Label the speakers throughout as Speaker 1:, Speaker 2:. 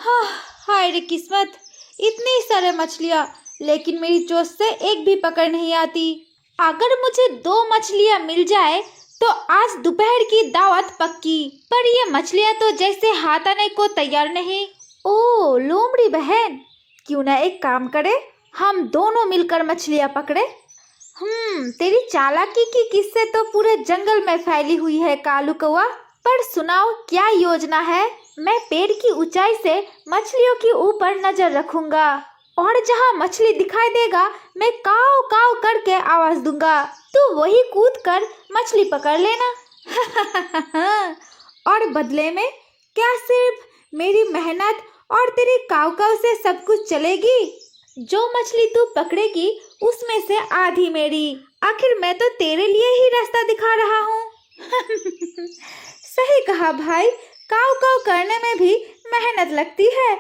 Speaker 1: हाँ, हाय रे किस्मत, इतनी सारे मछलियाँ, लेकिन मेरी चोंच से एक भी पकड़ नहीं आती। अगर मुझे 2 मछलियाँ मिल जाए तो आज दोपहर की दावत पक्की। पर ये मछलियाँ तो जैसे हाथ आने को तैयार नहीं। ओ लोमड़ी बहन, क्यों ना एक काम करे, हम दोनों मिलकर मछलियाँ पकड़े। तेरी चालाकी की किस्से तो पूरे जंगल में फैली हुई है कालू कौआ। पर सुनाओ क्या योजना है। मैं पेड़ की ऊंचाई से मछलियों के ऊपर नजर रखूंगा और जहां मछली दिखाई देगा मैं काव काव करके आवाज दूंगा, तो वही कूद कर मछली पकड़ लेना। और बदले में क्या सिर्फ मेरी मेहनत और तेरी काव काव से सब कुछ चलेगी? जो मछली तू पकड़ेगी उसमें से आधी मेरी। आखिर मैं तो तेरे लिए ही रास्ता दिखा रहा हूँ। सही कहा भाई, काव काव करने में भी मेहनत लगती है।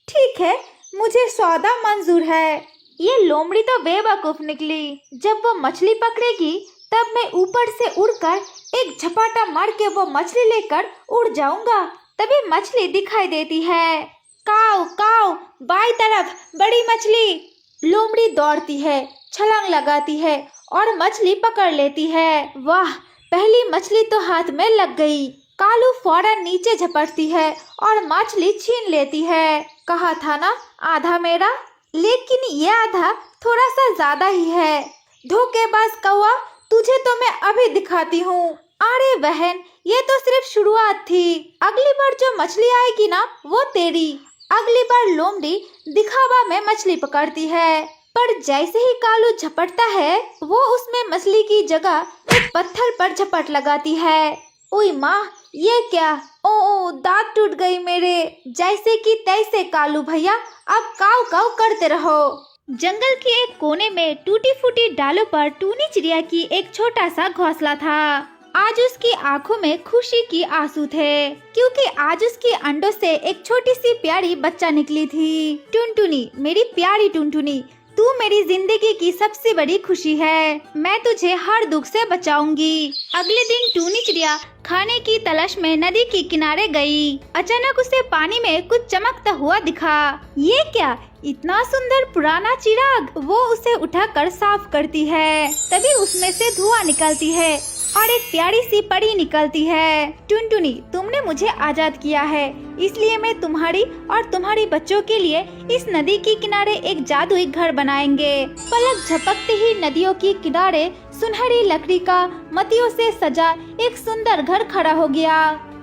Speaker 1: ठीक है, मुझे सौदा मंजूर है। ये लोमड़ी तो बेवकूफ निकली। जब वो मछली पकड़ेगी तब मैं ऊपर से उड़कर एक झपाटा मार के वो मछली लेकर उड़ जाऊंगा। तभी मछली दिखाई देती है। काव काव, बाई तरफ बड़ी मछली। लोमड़ी दौड़ती है, छलांग लगाती है और मछली पकड़ लेती है। वाह, पहली मछली तो हाथ में लग गई। कालू फौरन नीचे झपटती है और मछली छीन लेती है। कहा था ना आधा मेरा, लेकिन ये आधा थोड़ा सा ज्यादा ही है। धोखेबाज कौआ, तुझे तो मैं अभी दिखाती हूँ। अरे बहन, ये तो सिर्फ शुरुआत थी। अगली बार जो मछली आएगी ना वो तेरी। अगली बार लोमड़ी दिखावा में मछली पकड़ती है, पर जैसे ही कालू झपटता है वो उसमें मछली की जगह एक पत्थर पर झपट लगाती है। ओए माँ, ये क्या? ओ दांत टूट गई मेरे। जैसे कि तैसे कालू भैया, अब काव काव करते रहो। जंगल के एक कोने में टूटी फूटी डालों पर टूनी चिड़िया की एक छोटा सा घोंसला था। आज उसकी आंखों में खुशी की आंसू थे, क्योंकि आज उसके अंडों से एक छोटी सी प्यारी बच्चा निकली थी। टुनटुनी, मेरी प्यारी टुनटुनी, तू मेरी जिंदगी की सबसे बड़ी खुशी है। मैं तुझे हर दुख से बचाऊंगी। अगले दिन टूनी चिड़िया खाने की तलाश में नदी के किनारे गई। अचानक उसे पानी में कुछ चमकता हुआ दिखा। ये क्या, इतना सुंदर पुराना चिराग। वो उसे उठाकर साफ करती है। तभी उसमें से धुआं निकलती है और एक प्यारी सी परी निकलती है। टुनटुनी, तुमने मुझे आजाद किया है, इसलिए मैं तुम्हारी और तुम्हारी बच्चों के लिए इस नदी के किनारे एक जादुई घर बनाएंगे। पलक झपकते ही नदियों के किनारे सुनहरी लकड़ी का मोतियों से सजा एक सुंदर घर खड़ा हो गया।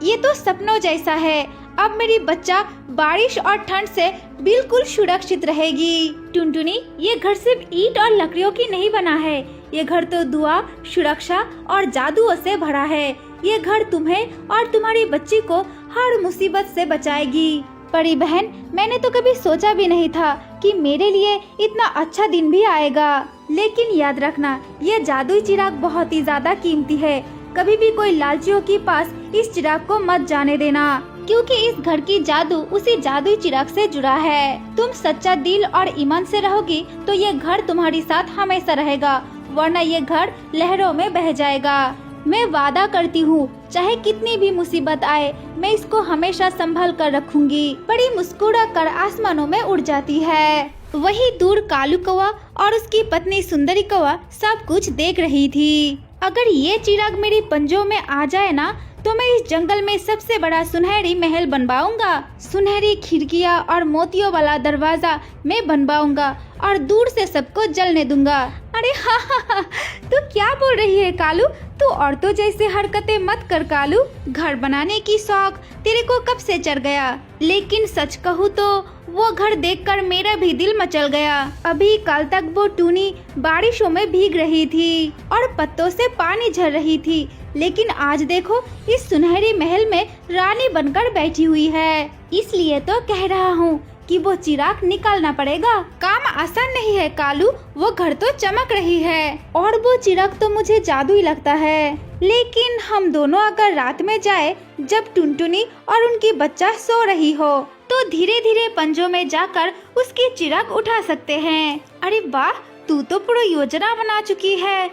Speaker 1: ये तो सपनों जैसा है। अब मेरी बच्चा बारिश और ठंड से बिल्कुल सुरक्षित रहेगी। टुनटुनी, ये घर सिर्फ ईंट और लकड़ियों की नहीं बना है। ये घर तो दुआ, सुरक्षा और जादुओं से भरा है। ये घर तुम्हें और तुम्हारी बच्ची को हर मुसीबत से बचाएगी। परी बहन, मैंने तो कभी सोचा भी नहीं था कि मेरे लिए इतना अच्छा दिन भी आएगा। लेकिन याद रखना, ये जादुई चिराग बहुत ही ज्यादा कीमती है। कभी भी कोई लालचियों के पास इस चिराग को मत जाने देना, क्योंकि इस घर की जादू उसी जादुई चिराग से जुड़ा है। तुम सच्चा दिल और ईमान से रहोगी तो ये घर तुम्हारी साथ हमेशा रहेगा, वरना ये घर लहरों में बह जाएगा। मैं वादा करती हूँ, चाहे कितनी भी मुसीबत आए, मैं इसको हमेशा संभाल कर रखूंगी। बड़ी मुस्कुरा कर आसमानों में उड़ जाती है। वही दूर कालू कौआ और उसकी पत्नी सुंदरी कौआ सब कुछ देख रही थी। अगर ये चिराग मेरी पंजों में आ जाए ना, तो मैं इस जंगल में सबसे बड़ा सुनहरी महल बनवाऊंगा। सुनहरी खिड़कियां और मोतियों वाला दरवाजा मैं बनवाऊंगा और दूर से सबको जलने दूंगा। अरे हाँ, तू क्या बोल रही है कालू? तू औरतों जैसे हरकतें मत कर कालू। घर बनाने की शौक तेरे को कब से चढ़ गया? लेकिन सच कहूँ तो वो घर देखकर मेरा भी दिल मचल गया। अभी कल तक वो टूनी बारिशों में भीग रही थी और पत्तों से पानी झर रही थी, लेकिन आज देखो इस सुनहरी महल में रानी बनकर बैठी हुई है। इसलिए तो कह रहा हूँ कि वो चिराग निकालना पड़ेगा। काम आसान नहीं है कालू, वो घर तो चमक रही है और वो चिराग तो मुझे जादुई लगता है। लेकिन हम दोनों अगर रात में जाए, जब टुनटुनी और उनकी बच्चा सो रही हो, तो धीरे धीरे पंजों में जाकर उसकी चिराग उठा सकते हैं। अरे वाह, तू तो पूरी योजना बना चुकी है।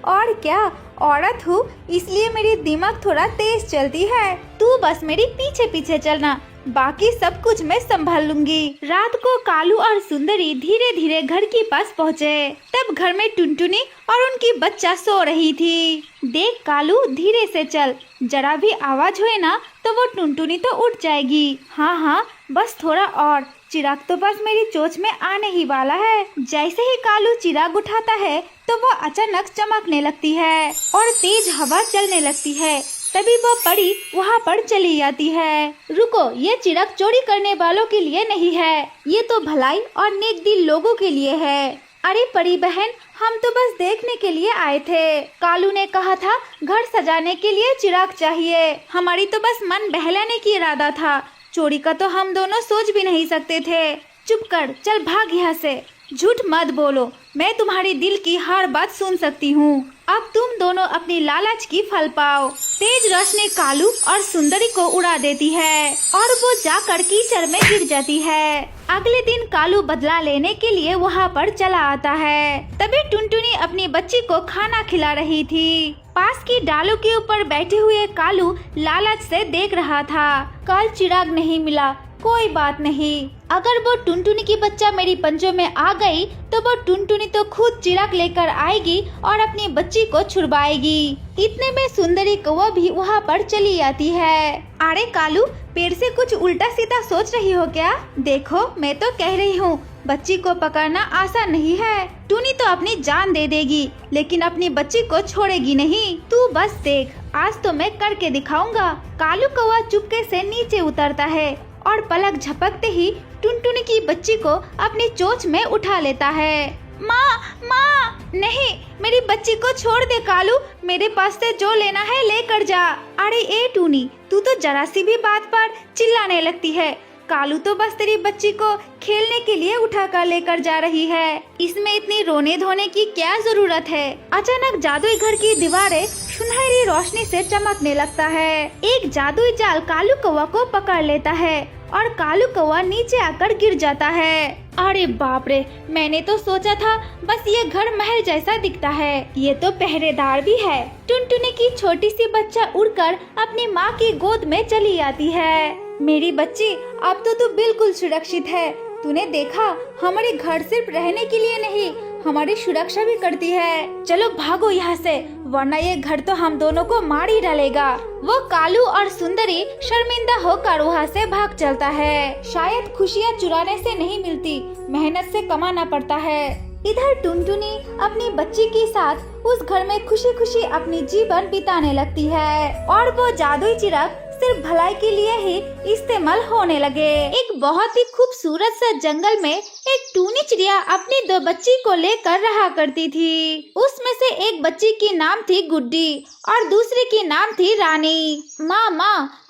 Speaker 1: और क्या, औरत हूँ इसलिए मेरी दिमाग थोड़ा तेज चलती है। तू बस मेरी पीछे पीछे चलना, बाकी सब कुछ मैं संभाल लूंगी। रात को कालू और सुंदरी धीरे धीरे घर के पास पहुँचे। तब घर में टुनटुनी और उनकी बच्चा सो रही थी। देख कालू, धीरे से चल, जरा भी आवाज हुए ना तो वो टुनटुनी तो उठ जाएगी। हाँ हाँ, बस थोड़ा और, चिराग तो बस मेरी चोंच में आने ही वाला है। जैसे ही कालू चिराग उठाता है तो वो अचानक चमकने लगती है और तेज हवा चलने लगती है। तभी वो परी वहाँ पर चली जाती है। रुको, ये चिराग चोरी करने वालों के लिए नहीं है, ये तो भलाई और नेक दिल लोगों के लिए है। अरे परी बहन, हम तो बस देखने के लिए आए थे। कालू ने कहा था घर सजाने के लिए चिराग चाहिए, हमारी तो बस मन बहलाने की इरादा था, चोरी का तो हम दोनों सोच भी नहीं सकते थे। चुप कर, चल भाग यहाँ से। झूठ मत बोलो, मैं तुम्हारी दिल की हर बात सुन सकती हूँ। अब तुम दोनों अपनी लालच की फल पाओ। तेज रोशनी कालू और सुंदरी को उड़ा देती है और वो जाकर कीचड़ में गिर जाती है। अगले दिन कालू बदला लेने के लिए वहाँ पर चला आता है। तभी टुनटुनी अपनी बच्ची को खाना खिला रही थी। पास की डालों के ऊपर बैठे हुए कालू लालच से देख रहा था। कल चिराग नहीं मिला, कोई बात नहीं, अगर वो टुनटुनी की बच्चा मेरी पंजों में आ गई तो वो टुनटुनी तो खुद चिराग लेकर आएगी और अपनी बच्ची को छुड़वाएगी। इतने में सुंदरी कौवा भी वहाँ पर चली आती है। अरे कालू, पेड़ से कुछ उल्टा सीधा सोच रही हो क्या? देखो, मैं तो कह रही हूँ बच्ची को पकड़ना आसान नहीं है। टूनी तो अपनी जान दे देगी लेकिन अपनी बच्ची को छोड़ेगी नहीं। तू बस देख, आज तो मैं करके दिखाऊंगा। कालू कौवा चुपके से नीचे उतरता है और पलक झपकते ही टुनटुनी की बच्ची को अपनी चोंच में उठा लेता है। माँ, माँ, नहीं, मेरी बच्ची को छोड़ दे कालू, मेरे पास से जो लेना है लेकर जा। अरे ए टूनी, तू तो जरा सी भी बात पर चिल्लाने लगती है। कालू तो बस तेरी बच्ची को खेलने के लिए उठा कर लेकर जा रही है, इसमें इतनी रोने धोने की क्या जरूरत है? अचानक जादुई घर की दीवारें सुनहरी रोशनी से चमकने लगता है। एक जादुई जाल कालू कौवा को पकड़ लेता है और कालू कौवा नीचे आकर गिर जाता है। अरे बाप रे, मैंने तो सोचा था बस ये घर महल जैसा दिखता है, ये तो पहरेदार भी है। टुनटुनी की छोटी सी बच्चा उड़कर अपनी माँ की गोद में चली आती है। मेरी बच्ची, अब तो तू बिल्कुल सुरक्षित है। तूने देखा, हमारे घर सिर्फ रहने के लिए नहीं, हमारी सुरक्षा भी करती है। चलो भागो यहाँ से, वरना ये घर तो हम दोनों को मार ही डालेगा। वो कालू और सुंदरी शर्मिंदा होकर वहाँ से भाग चलता है। शायद खुशियाँ चुराने से नहीं मिलती, मेहनत से कमाना पड़ता है। इधर टुनटुनी अपनी बच्ची के साथ उस घर में खुशी खुशी अपनी जीवन बिताने लगती है और वो जादुई चिराग सिर्फ भलाई के लिए ही इस्तेमाल होने लगे। एक बहुत ही खूबसूरत सा जंगल में एक टूनी चिड़िया अपनी दो बच्ची को लेकर रहा करती थी। उसमें से एक बच्ची की नाम थी गुड्डी और दूसरे की नाम थी रानी। माँ,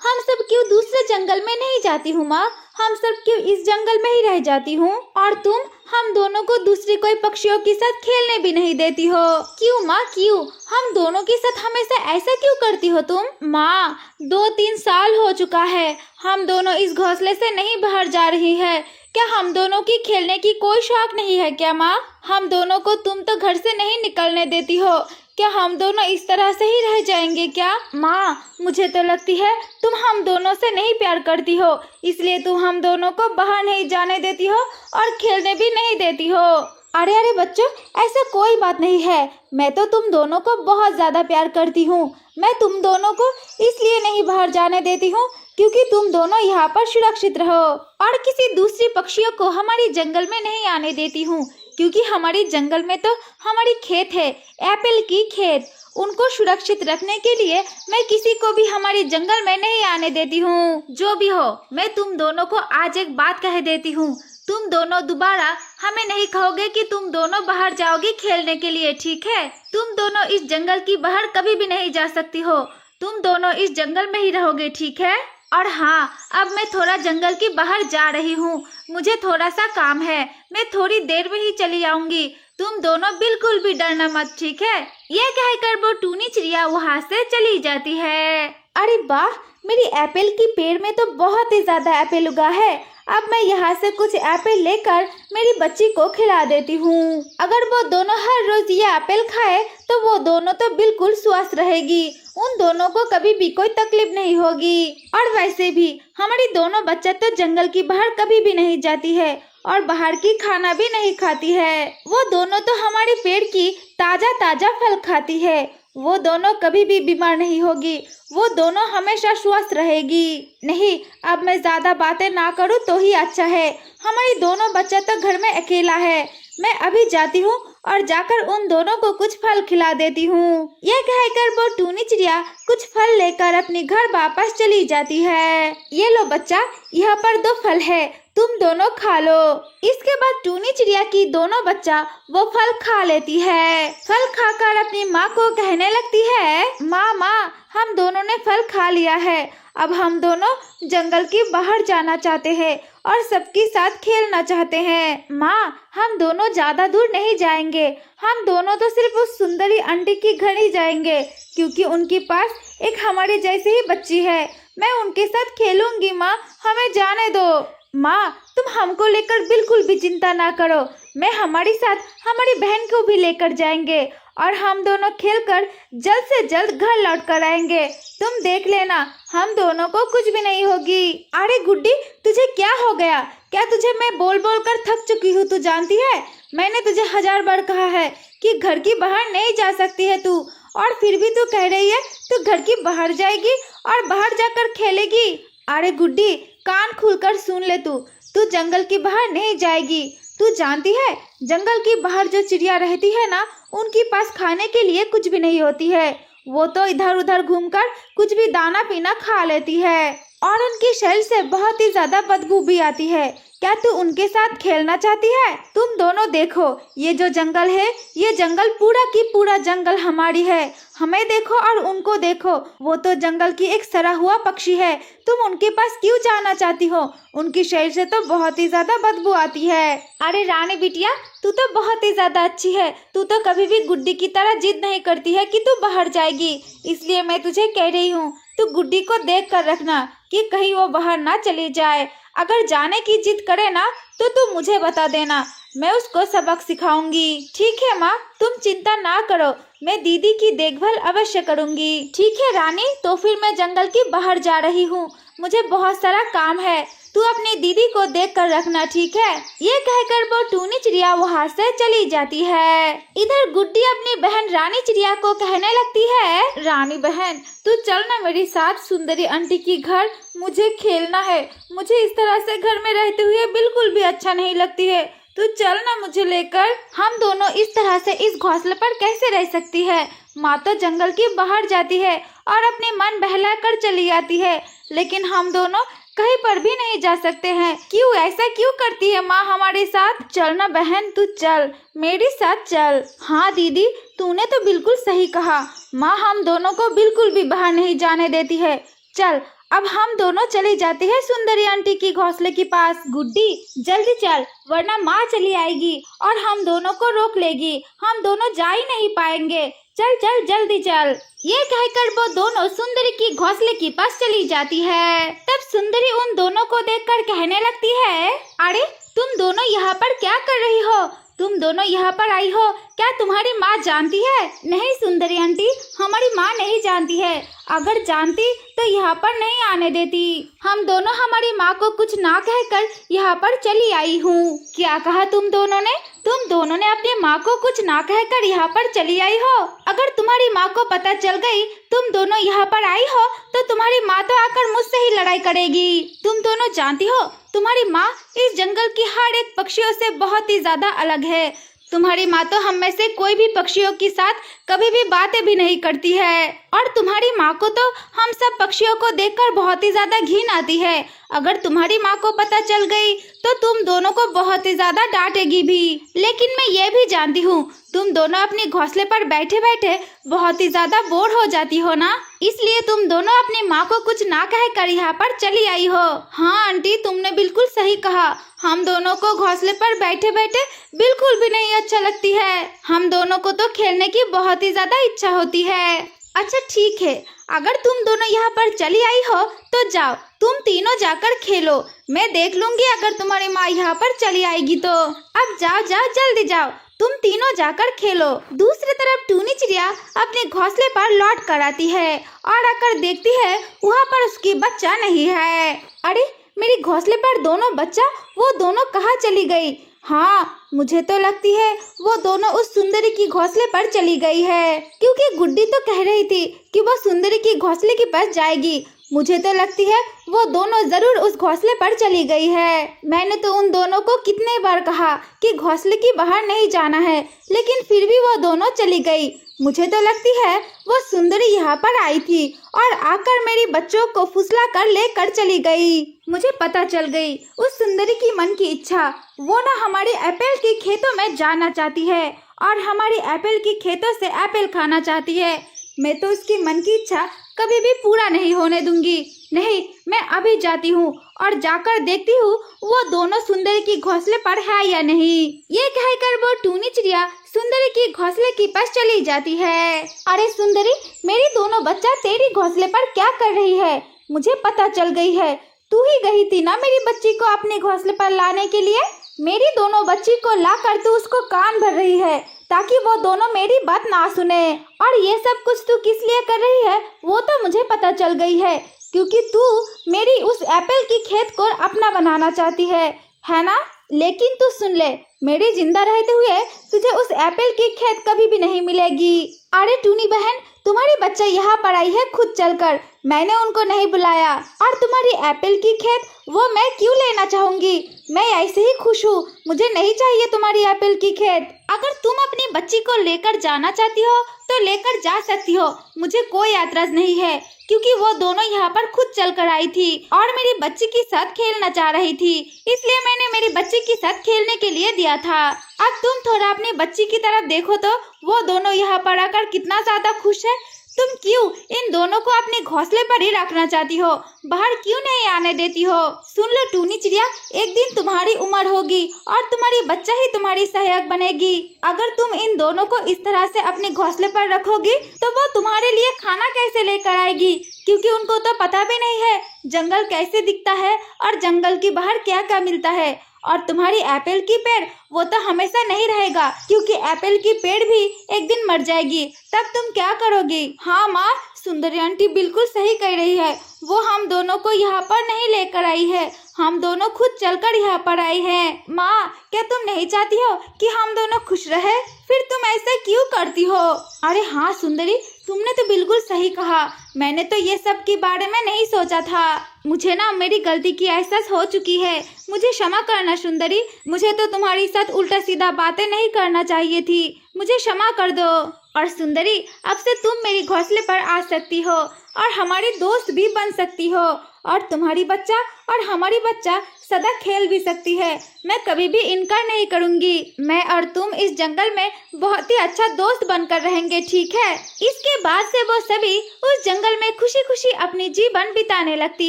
Speaker 1: हम सब क्यों दूसरे जंगल में नहीं जाती हूँ? माँ, हम सब क्यों इस जंगल में ही रह जाती हूँ? और तुम हम दोनों को दूसरी कोई पक्षियों के साथ खेलने भी नहीं देती हो। क्यों माँ, क्यों? हम दोनों के साथ हमेशा ऐसा क्यों करती हो तुम? माँ, 2-3 साल हो चुका है, हम दोनों इस घोंसले से नहीं बाहर जा रही है। क्या हम दोनों की खेलने की कोई शौक नहीं है क्या माँ? हम दोनों को तुम तो घर से नहीं निकलने देती हो, क्या हम दोनों इस तरह से ही रह जाएंगे क्या? माँ, मुझे तो लगती है तुम हम दोनों से नहीं प्यार करती हो, इसलिए तुम हम दोनों को बाहर नहीं जाने देती हो और खेलने भी नहीं देती हो। अरे बच्चों, ऐसा कोई बात नहीं है, मैं तो तुम दोनों को बहुत ज्यादा प्यार करती हूँ। मैं तुम दोनों को इसलिए नहीं बाहर जाने देती हूँ क्योंकि तुम दोनों यहाँ पर सुरक्षित रहो और किसी दूसरी पक्षियों को हमारी जंगल में नहीं आने देती हूँ क्योंकि हमारी जंगल में तो हमारी खेत है, एप्पल की खेत। उनको सुरक्षित रखने के लिए मैं किसी को भी हमारी जंगल में नहीं आने देती हूँ। जो भी हो, मैं तुम दोनों को आज एक बात कह देती हूँ, तुम दोनों दोबारा हमें नहीं कहोगे कि तुम दोनों बाहर जाओगी खेलने के लिए, ठीक है? तुम दोनों इस जंगल की बाहर कभी भी नहीं जा सकती हो, तुम दोनों इस जंगल में ही रहोगे, ठीक है? और हाँ, अब मैं थोड़ा जंगल के बाहर जा रही हूँ, मुझे थोड़ा सा काम है, मैं थोड़ी देर में ही चली आऊंगी। तुम दोनों बिल्कुल भी डरना मत, ठीक है? ये कहकर वो टूनी चिड़िया वहाँ से चली जाती है। अरे वाह, मेरी एप्पल की पेड़ में तो बहुत ही ज्यादा एप्पल उगा है। अब मैं यहाँ से कुछ एप्पल लेकर मेरी बच्ची को खिला देती हूँ। अगर वो दोनों हर रोज ये एप्पल खाए तो वो दोनों तो बिल्कुल स्वस्थ रहेगी, उन दोनों को कभी भी कोई तकलीफ नहीं होगी। और वैसे भी हमारी दोनों बच्चा तो जंगल की बाहर कभी भी नहीं जाती है और बाहर की खाना भी नहीं खाती है। वो दोनों तो हमारे पेड़ की ताजा ताजा फल खाती है। वो दोनों कभी भी बीमार नहीं होगी। वो दोनों हमेशा स्वस्थ रहेगी। नहीं, अब मैं ज्यादा बातें ना करूँ तो ही अच्छा है। हमारी दोनों बच्चा तो घर में अकेला है। मैं अभी जाती हूँ और जाकर उन दोनों को कुछ फल खिला देती हूँ। यह कहकर वो टूनी चिड़िया कुछ फल लेकर अपने घर वापस चली जाती है। ये लो बच्चा, यहाँ पर 2 फल है, तुम दोनों खा लो। इसके बाद टूनी चिड़िया की दोनों बच्चा वो फल खा लेती है। फल खाकर अपनी माँ को कहने लगती है, माँ, हम दोनों ने फल खा लिया है। अब हम दोनों जंगल के बाहर जाना चाहते हैं और सबके साथ खेलना चाहते हैं। माँ, हम दोनों ज्यादा दूर नहीं जाएंगे। हम दोनों तो सिर्फ उस सुंदरी आंटी के घर ही जाएंगे, क्योंकि उनके पास एक हमारे जैसे ही बच्ची है। मैं उनके साथ खेलूंगी माँ, हमें जाने दो। माँ, तुम हमको लेकर बिल्कुल भी चिंता ना करो। मैं हमारे साथ हमारी बहन को भी लेकर जाएंगे और हम दोनों खेलकर जल्द से जल्द घर लौट कर आएंगे। तुम देख लेना, हम दोनों को कुछ भी नहीं होगी। अरे गुड्डी, तुझे क्या हो गया? क्या तुझे मैं बोल बोल कर थक चुकी हूँ? तू जानती है, मैंने तुझे 1000 बार कहा है कि घर की बाहर नहीं जा सकती है तू, और फिर भी तू कह रही है तू घर की बाहर जाएगी और बाहर जाकर खेलेगी। अरे गुड्डी, कान खोलकर सुन ले, तू जंगल की बाहर नहीं जाएगी। तू जानती है, जंगल की बाहर जो चिड़िया रहती है ना, उनके पास खाने के लिए कुछ भी नहीं होती है। वो तो इधर उधर घूमकर कुछ भी दाना पीना खा लेती है और उनके शरीर से बहुत ही ज्यादा बदबू भी आती है। क्या तू उनके साथ खेलना चाहती है? तुम दोनों देखो, ये जो जंगल है, ये जंगल पूरा की पूरा जंगल हमारी है। हमें देखो और उनको देखो, वो तो जंगल की एक सड़ा हुआ पक्षी है। तुम उनके पास क्यों जाना चाहती हो? उनकी शरीर से तो बहुत ही ज्यादा बदबू आती है। अरे रानी बिटिया, तू तो बहुत ही ज्यादा अच्छी है। तू तो कभी भी गुड्डी की तरह जिद नहीं करती है कि तू बाहर जाएगी। इसलिए मैं तुझे कह रही हूँ, तू गुड्डी को देख कर रखना कि कहीं वो बाहर ना चली जाए। अगर जाने की जिद करे ना तो तू मुझे बता देना, मैं उसको सबक सिखाऊंगी। ठीक है माँ, तुम चिंता ना करो, मैं दीदी की देखभाल अवश्य करूंगी। ठीक है रानी, तो फिर मैं जंगल की बाहर जा रही हूँ, मुझे बहुत सारा काम है। तू अपनी दीदी को देख कर रखना, ठीक है? ये कहकर वो टूनी चिड़िया वहाँ से चली जाती है। इधर गुड्डी अपनी बहन रानी चिड़िया को कहने लगती है, रानी बहन, तू चल ना मेरे साथ सुंदरी आंटी की घर, मुझे खेलना है। मुझे इस तरह से घर में रहते हुए बिल्कुल भी अच्छा नहीं लगती है। तू चल ना मुझे लेकर। हम दोनों इस तरह से इस घोंसले पर कैसे रह सकती है? माँ तो जंगल के बाहर जाती है और अपने मन बहला कर चली आती है, लेकिन हम दोनों कहीं पर भी नहीं जा सकते हैं। क्यों ऐसा क्यों करती है माँ हमारे साथ? चल ना बहन, तू चल, मेरे साथ चल। हाँ दीदी, तूने तो बिल्कुल सही कहा। माँ हम दोनों को बिल्कुल भी बाहर नहीं जाने देती है। चल, अब हम दोनों चले जाते हैं सुंदरी आंटी की घोंसले के पास। गुड्डी जल्दी चल, वरना माँ चली आएगी और हम दोनों को रोक लेगी। हम दोनों जा ही नहीं पाएंगे। चल चल जल्दी चल। ये कहकर वो दोनों सुंदरी की घोंसले के पास चली जाती है। तब सुंदरी उन दोनों को देखकर कहने लगती है, अरे तुम दोनों यहाँ पर क्या कर रही हो? तुम दोनों यहाँ पर आई हो, क्या तुम्हारी माँ जानती है? नहीं सुंदरी आंटी, हमारी माँ नहीं जानती है। अगर जानती तो यहाँ पर नहीं आने देती। हम दोनों हमारी माँ को कुछ ना कहकर यहाँ पर चली आई हूँ। क्या कहा तुम दोनों ने? तुम दोनों ने अपनी माँ को कुछ ना कहकर यहाँ पर चली आई हो? अगर तुम्हारी माँ को पता चल गई तुम दोनों यहाँ पर आई हो तो तुम्हारी माँ तो आकर मुझसे ही लड़ाई करेगी। तुम दोनों जानती हो, तुम्हारी माँ इस जंगल की हर एक पक्षियों से बहुत ही ज्यादा अलग है। तुम्हारी माँ तो हम में से कोई भी पक्षियों के साथ कभी भी बातें भी नहीं करती है, और तुम्हारी माँ को तो हम सब पक्षियों को देखकर बहुत ही ज्यादा घिन आती है। अगर तुम्हारी माँ को पता चल गई तो तुम दोनों को बहुत ही ज्यादा डांटेगी भी। लेकिन मैं ये भी जानती हूँ तुम दोनों अपने घोंसले पर बैठे बैठे बहुत ही ज्यादा बोर हो जाती हो ना, इसलिए तुम दोनों अपनी माँ को कुछ ना कहकर यहाँ पर चली आई हो। हाँ आंटी, तुमने बिल्कुल सही कहा। हम दोनों को घोंसले पर बैठे बैठे बिल्कुल भी नहीं अच्छा लगती है। हम दोनों को तो खेलने की बहुत ही ज्यादा इच्छा होती है। अच्छा ठीक है, अगर तुम दोनों यहाँ पर चली आई हो तो जाओ, तुम तीनों जाकर खेलो। मैं देख लूंगी अगर तुम्हारी माँ यहाँ पर चली आएगी तो। अब जाओ जाओ जल्दी जाओ, तुम तीनों जाकर खेलो। दूसरी तरफ टूनी चिड़िया अपने घोंसले पर लौट कर आती है और आकर देखती है वहाँ पर उसकी बच्चा नहीं है। अरे मेरी घोंसले पर दोनों बच्चा, वो दोनों कहाँ चली गई? हाँ, मुझे तो लगती है वो दोनों उस सुंदरी की घोंसले पर चली गई है, क्योंकि गुड्डी तो कह रही थी कि वो सुंदरी की घोंसले के पास जाएगी। मुझे तो लगती है वो दोनों जरूर उस घोंसले पर चली गई है। मैंने तो उन दोनों को कितने बार कहा कि घोंसले के बाहर नहीं जाना है, लेकिन फिर भी वो दोनों चली गई। मुझे तो लगती है वो सुंदरी यहाँ पर आई थी और आकर मेरी बच्चों को फुसला कर लेकर चली गई। मुझे पता चल गई उस सुंदरी की मन की इच्छा। वो ना हमारे एप्पल के खेतों में जाना चाहती है और हमारे एप्पल के खेतों से एप्पल खाना चाहती है। मैं तो उसकी मन की इच्छा कभी भी पूरा नहीं होने दूंगी। नहीं, मैं अभी जाती हूँ और जाकर देखती हूँ वो दोनों सुंदरी की घोंसले पर है या नहीं। ये कहकर वो टूनी चिड़िया सुंदरी की घोंसले के पास चली जाती है। अरे सुंदरी, मेरी दोनों बच्चा तेरी घोंसले पर क्या कर रही है? मुझे पता चल गई है, तू ही गई थी ना मेरी बच्ची को अपने घोंसले पर लाने के लिए। मेरी दोनों बच्ची को लाकर तू उसको कान भर रही है ताकि वो दोनों मेरी बात ना सुने। और ये सब कुछ तू किस लिए कर रही है वो तो मुझे पता चल गई है, क्योंकि तू मेरी उस एप्पल की खेत को अपना बनाना चाहती है ना? लेकिन तू सुन ले, मेरी जिंदा रहते हुए तुझे उस एप्पल की खेत कभी भी नहीं मिलेगी। अरे टूनी बहन, तुम्हारी बच्चा यहाँ पर आई है खुद चलकर, मैंने उनको नहीं बुलाया। और तुम्हारी एप्पल की खेत वो मैं क्यों लेना चाहूंगी? मैं ऐसे ही खुश हूँ, मुझे नहीं चाहिए तुम्हारी एप्पल की खेत। अगर तुम अपनी बच्ची को लेकर जाना चाहती हो तो लेकर जा सकती हो, मुझे कोई एतराज नहीं है, क्योंकि वो दोनों यहाँ पर खुद चलकर आई थी और मेरी बच्ची के साथ खेलना चाह रही थी, इसलिए मैंने मेरी बच्ची के साथ खेलने के लिए दिया था। अब तुम थोड़ा अपनी बच्ची की तरफ देखो तो वो दोनों यहाँ पर आकर कितना ज्यादा खुश है। तुम क्यों इन दोनों को अपने घोंसले पर ही रखना चाहती हो, बाहर क्यों नहीं आने देती हो? सुन लो टूनी चिड़िया, एक दिन तुम्हारी उम्र होगी और तुम्हारी बच्चा ही तुम्हारी सहायक बनेगी। अगर तुम इन दोनों को इस तरह से अपने घोंसले पर रखोगी तो वो तुम्हारे लिए खाना कैसे लेकर आएगी, क्योंकि उनको तो पता भी नहीं है जंगल कैसे दिखता है और जंगल के बाहर क्या क्या मिलता है। और तुम्हारी एप्पल की पेड़ वो तो हमेशा नहीं रहेगा, क्योंकि एप्पल की पेड़ भी एक दिन मर जाएगी, तब तुम क्या करोगी? हाँ माँ, सुंदरी आंटी बिल्कुल सही कह रही है, वो हम दोनों को यहाँ पर नहीं लेकर आई है, हम दोनों खुद चलकर यहाँ पर आई हैं। माँ, क्या तुम नहीं चाहती हो कि हम दोनों खुश रहे? फिर तुम ऐसा क्यों करती हो? अरे हाँ सुंदरी, तुमने तो बिल्कुल सही कहा, मैंने तो ये सब के बारे में नहीं सोचा था। मुझे ना मेरी गलती की एहसास हो चुकी है, मुझे क्षमा करना सुंदरी, मुझे तो तुम्हारी साथ उल्टा सीधा बातें नहीं करना चाहिए थी, मुझे क्षमा कर दो। और सुंदरी, अब से तुम मेरी घोंसले पर आ सकती हो और हमारी दोस्त भी बन सकती हो, और तुम्हारी बच्चा और हमारी बच्चा सदा खेल भी सकती है। मैं कभी भी इनकार नहीं करूंगी। मैं और तुम इस जंगल में बहुत ही अच्छा दोस्त बनकर रहेंगे, ठीक है? इसके बाद से वो सभी उस जंगल में खुशी खुशी अपनी जीवन बिताने लगती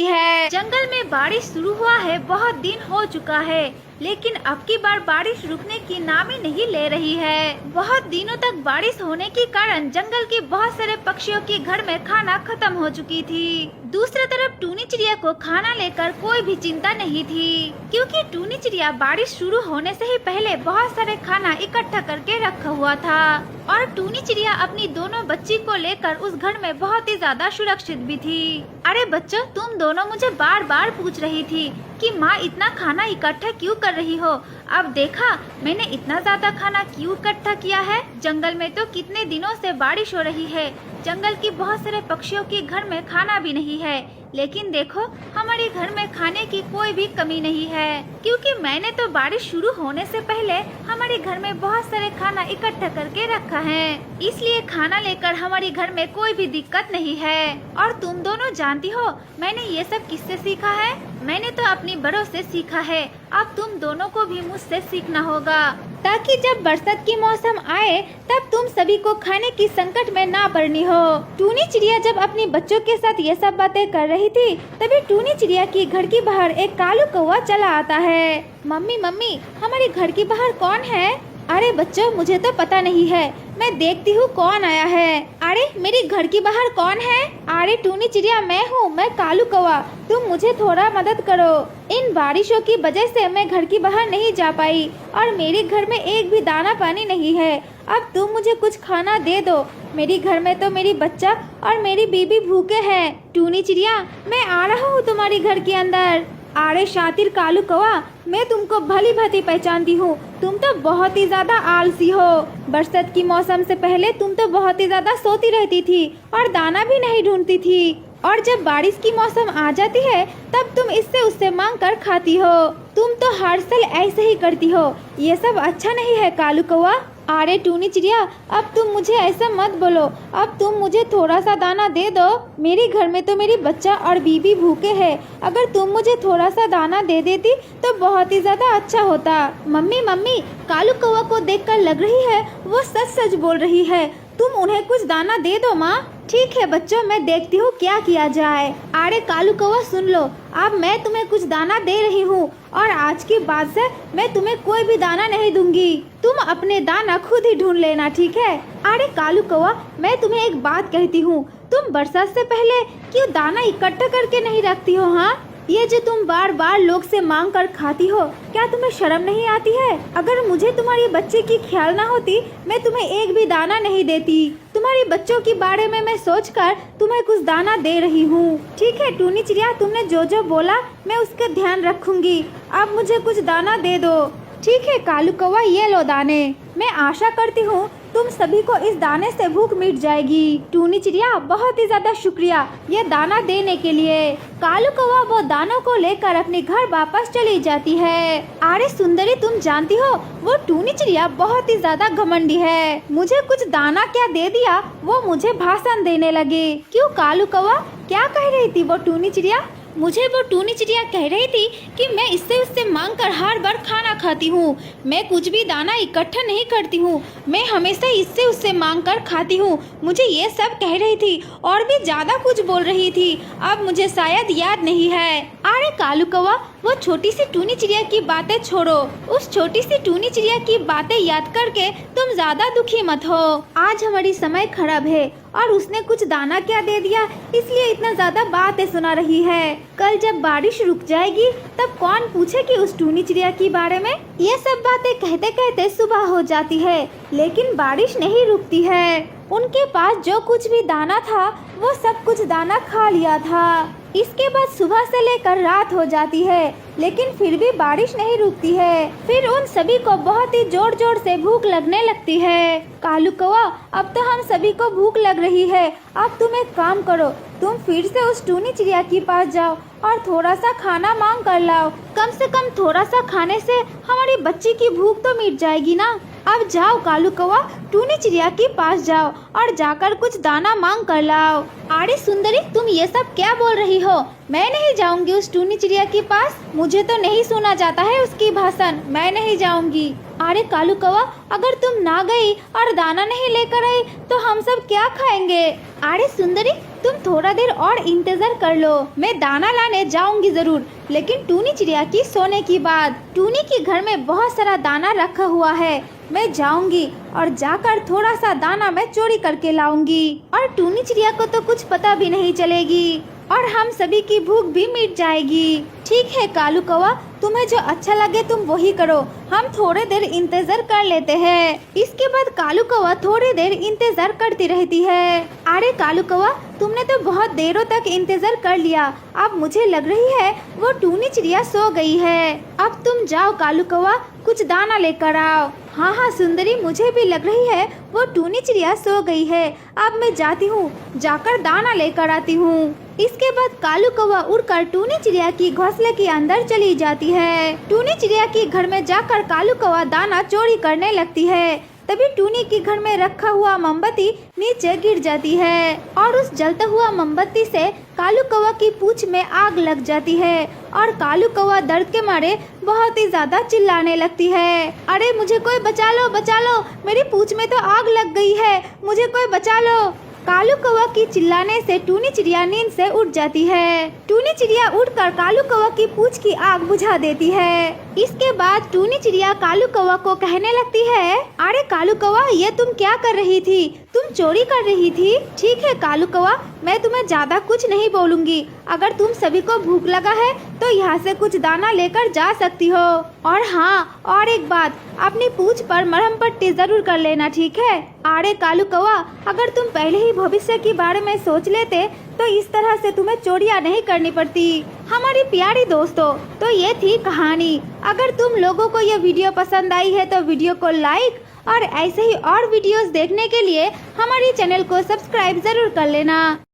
Speaker 1: है। जंगल में बारिश शुरू हुआ है, बहुत दिन हो चुका है, लेकिन अब की बार बारिश रुकने की नाम ही नहीं ले रही है। बहुत दिनों तक बारिश होने के कारण जंगल के बहुत सारे पक्षियों के घर में खाना खत्म हो चुकी थी। दूसरी तरफ टूनी चिड़िया को खाना लेकर कोई भी चिंता नहीं थी, क्योंकि टूनी चिड़िया बारिश शुरू होने से ही पहले बहुत सारे खाना इकट्ठा करके रखा हुआ था। और टूनी चिड़िया अपनी दोनों बच्ची को लेकर उस घर में बहुत ही ज्यादा सुरक्षित भी थी। अरे बच्चों, तुम दोनों मुझे बार बार पूछ रही थी कि माँ इतना खाना इकट्ठा क्यों कर रही हो। अब देखा मैंने इतना ज्यादा खाना क्यों इकट्ठा किया है। जंगल में तो कितने दिनों से बारिश हो रही है, जंगल के बहुत सारे पक्षियों के घर में खाना भी नहीं है, लेकिन देखो हमारे घर में खाने की कोई भी कमी नहीं है, क्योंकि मैंने तो बारिश शुरू होने से पहले हमारे घर में बहुत सारे खाना इकट्ठा करके रखा है, इसलिए खाना लेकर हमारे घर में कोई भी दिक्कत नहीं है। और तुम दोनों जानती हो मैंने ये सब किससे सीखा है? मैंने तो अपनी बड़ों से सीखा है, अब तुम दोनों को भी मुझसे सीखना होगा, ताकि जब बरसात की मौसम आए तब तुम सभी को खाने की संकट में ना पड़नी हो। टूनी चिड़िया जब अपने बच्चों के साथ ये सब बातें कर रही थी, तभी टूनी चिड़िया की घर के बाहर एक कालू कौवा चला आता है। मम्मी मम्मी, हमारे घर के बाहर कौन है? अरे बच्चों, मुझे तो पता नहीं है, मैं देखती हूँ कौन आया है। अरे मेरी घर की बाहर कौन है? अरे टूनी चिड़िया मैं हूँ, मैं कालू कौवा। तुम मुझे थोड़ा मदद करो। इन बारिशों की वजह से मैं घर की बाहर नहीं जा पाई और मेरे घर में एक भी दाना पानी नहीं है। अब तुम मुझे कुछ खाना दे दो। मेरी घर में तो मेरी बच्चा और मेरी बीबी भूखे हैं। टूनी चिड़िया मैं आ रहा हूँ तुम्हारी घर के अंदर। अरे शातिर कालू कौवा, मैं तुमको भली भांति पहचानती हूँ। तुम तो बहुत ही ज्यादा आलसी हो। बरसात की मौसम से पहले तुम तो बहुत ही ज्यादा सोती रहती थी और दाना भी नहीं ढूंढती थी, और जब बारिश की मौसम आ जाती है तब तुम इससे उससे मांग कर खाती हो। तुम तो हर साल ऐसे ही करती हो। ये सब अच्छा नहीं है कालू कौवा। अरे टूनी चिड़िया, अब तुम मुझे ऐसा मत बोलो। अब तुम मुझे थोड़ा सा दाना दे दो। मेरे घर में तो मेरी बच्चा और बीबी भूखे हैं। अगर तुम मुझे थोड़ा सा दाना दे देती तो बहुत ही ज्यादा अच्छा होता। मम्मी मम्मी, कालू कौवा को देखकर लग रही है वो सच सच बोल रही है। तुम उन्हें कुछ दाना दे दो माँ। ठीक है बच्चों, मैं देखती हूँ क्या किया जाए। अरे कालू कौवा सुन लो, अब मैं तुम्हें कुछ दाना दे रही हूँ और आज के बाद से मैं तुम्हें कोई भी दाना नहीं दूंगी। तुम अपने दाना खुद ही ढूंढ लेना, ठीक है? अरे कालू कौवा, मैं तुम्हें एक बात कहती हूँ, तुम बरसात से पहले क्यों दाना इकट्ठा करके नहीं रखती हो? हाँ, ये जो तुम बार बार लोग से मांग कर खाती हो, क्या तुम्हें शर्म नहीं आती है? अगर मुझे तुम्हारी बच्चे की ख्याल ना होती मैं तुम्हें एक भी दाना नहीं देती। तुम्हारी बच्चों के बारे में मैं सोचकर तुम्हें कुछ दाना दे रही हूँ। ठीक है टूनी चिड़िया, तुमने जो जो बोला मैं उसका ध्यान रखूंगी। अब मुझे कुछ दाना दे दो। ठीक है कालू कौवा, ये लो दाने। मैं आशा करती हूँ तुम सभी को इस दाने से भूख मिट जाएगी। टूनी चिड़िया बहुत ही ज्यादा शुक्रिया ये दाना देने के लिए। कालू कौवा वो दानों को लेकर अपने घर वापस चली जाती है। अरे सुंदरी, तुम जानती हो वो टूनी चिड़िया बहुत ही ज्यादा घमंडी है। मुझे कुछ दाना क्या दे दिया वो मुझे भाषण देने लगे। क्यों कालू कौवा, क्या कह रही थी वो टूनी चिड़िया? मुझे वो टूनी चिड़िया कह रही थी कि मैं इससे उससे मांग कर हर बार खाना खाती हूँ। मैं कुछ भी दाना इकट्ठा नहीं करती हूँ, मैं हमेशा इससे उससे मांग कर खाती हूँ। मुझे ये सब कह रही थी और भी ज्यादा कुछ बोल रही थी, अब मुझे शायद याद नहीं है। अरे कालू कौवा, वो छोटी सी टूनी चिड़िया की बातें छोड़ो। उस छोटी सी टूनी चिड़िया की बातें याद करके तुम ज्यादा दुखी मत हो। आज हमारी समय खराब है और उसने कुछ दाना क्या दे दिया इसलिए इतना ज्यादा बातें सुना रही है। कल जब बारिश रुक जाएगी तब कौन पूछेगी उस टूनी चिड़िया के बारे में? ये सब बातें कहते कहते सुबह हो जाती है लेकिन बारिश नहीं रुकती है। उनके पास जो कुछ भी दाना था वो सब कुछ दाना खा लिया था। इसके बाद सुबह से लेकर रात हो जाती है लेकिन फिर भी बारिश नहीं रुकती है। फिर उन सभी को बहुत ही जोर जोर से भूख लगने लगती है। कालू कौवा, अब तो हम सभी को भूख लग रही है। अब तुम एक काम करो, तुम फिर से उस टूनी चिड़िया के पास जाओ और थोड़ा सा खाना मांग कर लाओ। कम से कम थोड़ा सा खाने से हमारी बच्ची की भूख तो मिट जाएगी ना। अब जाओ कालू कौवा, टूनी चिड़िया के पास जाओ और जाकर कुछ दाना मांग कर लाओ। अरे सुंदरी, तुम ये सब क्या बोल रही हो? मैं नहीं जाऊंगी उस टूनी चिड़िया के पास। मुझे तो नहीं सुना जाता है उसकी भाषण, मैं नहीं जाऊंगी। अरे कालू कौवा, अगर तुम ना गई और दाना नहीं लेकर आई तो हम सब क्या खाएंगे? अरे सुंदरी, तुम थोड़ा देर और इंतजार कर लो, मैं दाना लाने जाऊंगी जरूर, लेकिन टूनी चिड़िया की सोने की बाद। टूनी के घर में बहुत सारा दाना रखा हुआ है, मैं जाऊंगी और जाकर थोड़ा सा दाना मैं चोरी करके लाऊंगी और टूनी चिड़िया को तो कुछ पता भी नहीं चलेगी और हम सभी की भूख भी मिट जाएगी। ठीक है कालू कौवा, तुम्हें जो अच्छा लगे तुम वही करो, हम थोड़ी देर इंतजार कर लेते हैं। इसके बाद कालू कौवा थोड़ी देर इंतजार करती रहती है। अरे कालू कौवा, तुमने तो बहुत देरों तक इंतजार कर लिया, अब मुझे लग रही है वो टूनी चिड़िया सो गई है। अब तुम जाओ कालू कौवा, कुछ दाना लेकर आओ। हाँ हाँ सुंदरी, मुझे भी लग रही है वो टूनी चिड़िया सो गई है। अब मैं जाती हूँ, जाकर दाना लेकर आती हूँ। इसके बाद कालू कौवा उड़कर टूनी चिड़िया की घोंसले के अंदर चली जाती है। टूनी चिड़िया के घर में जाकर कालू कौवा दाना चोरी करने लगती है। तभी टूनी के घर में रखा हुआ मोमबत्ती नीचे गिर जाती है और उस जलता हुआ मोमबत्ती से कालू कौवा की पूंछ में आग लग जाती है और कालू कौवा दर्द के मारे बहुत ही ज्यादा चिल्लाने लगती है। अरे मुझे कोई बचा लो, मेरी पूंछ में तो आग लग गई है, मुझे कोई बचा लो। कालू कौवा की चिल्लाने से टूनी चिड़िया नींद से उठ जाती है। टूनी चिड़िया उठकर कालू कौवा की पूंछ की आग बुझा देती है। इसके बाद टूनी चिड़िया कालू कौवा को कहने लगती है, अरे कालू कौवा, ये तुम क्या कर रही थी? तुम चोरी कर रही थी? ठीक है कालू कौवा, मैं तुम्हें ज्यादा कुछ नहीं बोलूंगी। अगर तुम सभी को भूख लगा है तो यहाँ से कुछ दाना लेकर जा सकती हो। और हाँ, और एक बात, अपनी पूंछ पर मरहम पट्टी जरूर कर लेना, ठीक है? अरे कालू कौवा, अगर तुम पहले ही भविष्य के बारे में सोच लेते तो इस तरह से तुम्हें चोरियां नहीं करनी पड़ती। हमारी प्यारी दोस्तों, तो ये थी कहानी। अगर तुम लोगों को ये वीडियो पसंद आई है तो वीडियो को लाइक और ऐसे ही और वीडियोस देखने के लिए हमारे चैनल को सब्सक्राइब जरूर कर लेना।